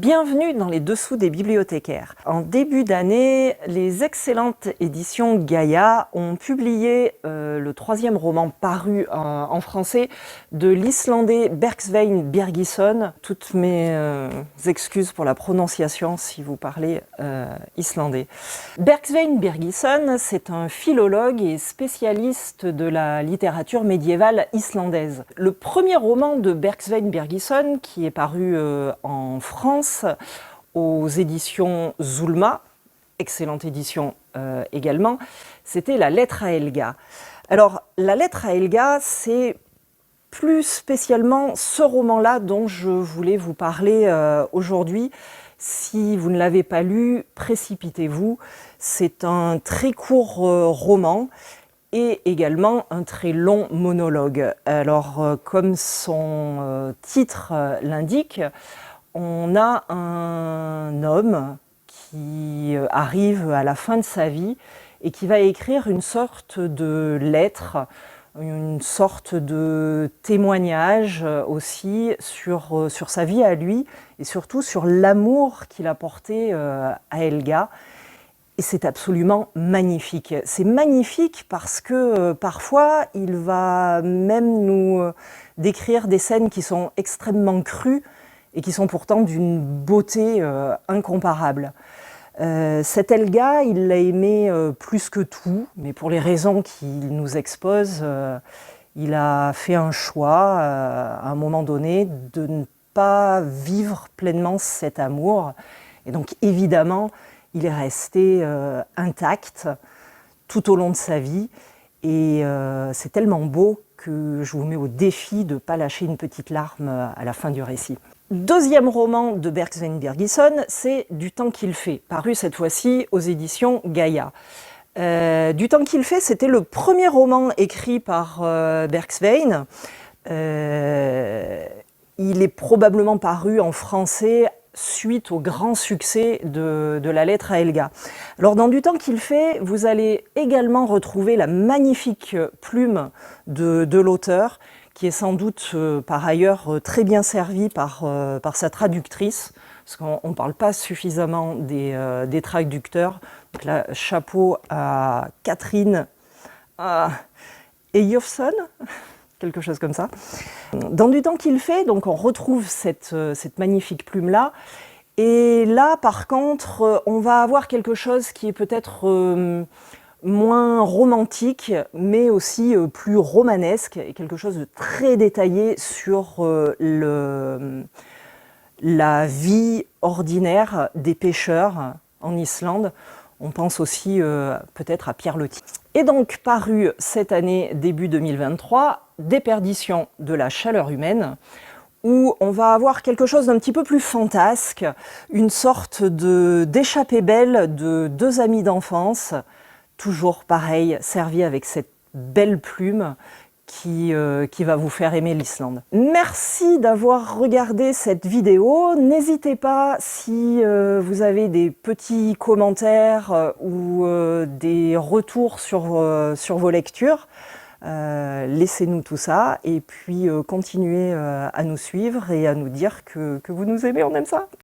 Bienvenue dans les dessous des bibliothécaires. En début d'année, les excellentes éditions Gaïa ont publié le troisième roman paru en français de l'Islandais Bergsveinn Birgisson. Toutes mes excuses pour la prononciation si vous parlez islandais. Bergsveinn Birgisson, c'est un philologue et spécialiste de la littérature médiévale islandaise. Le premier roman de Bergsveinn Birgisson, qui est paru en France, aux éditions Zulma, excellente édition également, c'était La lettre à Helga. Alors, La lettre à Helga, c'est plus spécialement ce roman-là dont je voulais vous parler aujourd'hui. Si vous ne l'avez pas lu, précipitez-vous. C'est un très court roman et également un très long monologue. Alors, comme son titre l'indique, on a un homme qui arrive à la fin de sa vie et qui va écrire une sorte de lettre, une sorte de témoignage aussi sur sa vie à lui et surtout sur l'amour qu'il a porté à Helga. Et c'est absolument magnifique. C'est magnifique parce que parfois il va même nous décrire des scènes qui sont extrêmement crues et qui sont pourtant d'une beauté incomparable. Cet Helga, il l'a aimé plus que tout, mais pour les raisons qu'il nous expose, il a fait un choix à un moment donné de ne pas vivre pleinement cet amour. Et donc évidemment, il est resté intact tout au long de sa vie. Et c'est tellement beau que je vous mets au défi de ne pas lâcher une petite larme à la fin du récit. Deuxième roman de Bergsveinn Birgisson, c'est Du temps qu'il fait, paru cette fois-ci aux éditions Gaïa. Du temps qu'il fait, c'était le premier roman écrit par Bergsveinn. Il est probablement paru en français suite au grand succès de La lettre à Helga. Alors dans Du temps qu'il fait, vous allez également retrouver la magnifique plume de l'auteur, qui est sans doute par ailleurs très bien servi par sa traductrice, parce qu'on ne parle pas suffisamment des traducteurs. Donc là, chapeau à Catherine Eyjolfsson, quelque chose comme ça. Dans Du temps qu'il fait, donc on retrouve cette magnifique plume-là. Et là, par contre, on va avoir quelque chose qui est peut-être moins romantique, mais aussi plus romanesque, et quelque chose de très détaillé sur la vie ordinaire des pêcheurs en Islande. On pense aussi peut-être à Pierre Loti. Et donc paru cette année, début 2023, Déperdition de la chaleur humaine, où on va avoir quelque chose d'un petit peu plus fantasque, une sorte d'échappée belle de deux amis d'enfance, toujours pareil, servi avec cette belle plume qui va vous faire aimer l'Islande. Merci d'avoir regardé cette vidéo. N'hésitez pas, si vous avez des petits commentaires ou des retours sur vos lectures, laissez-nous tout ça et puis continuez à nous suivre et à nous dire que vous nous aimez, on aime ça.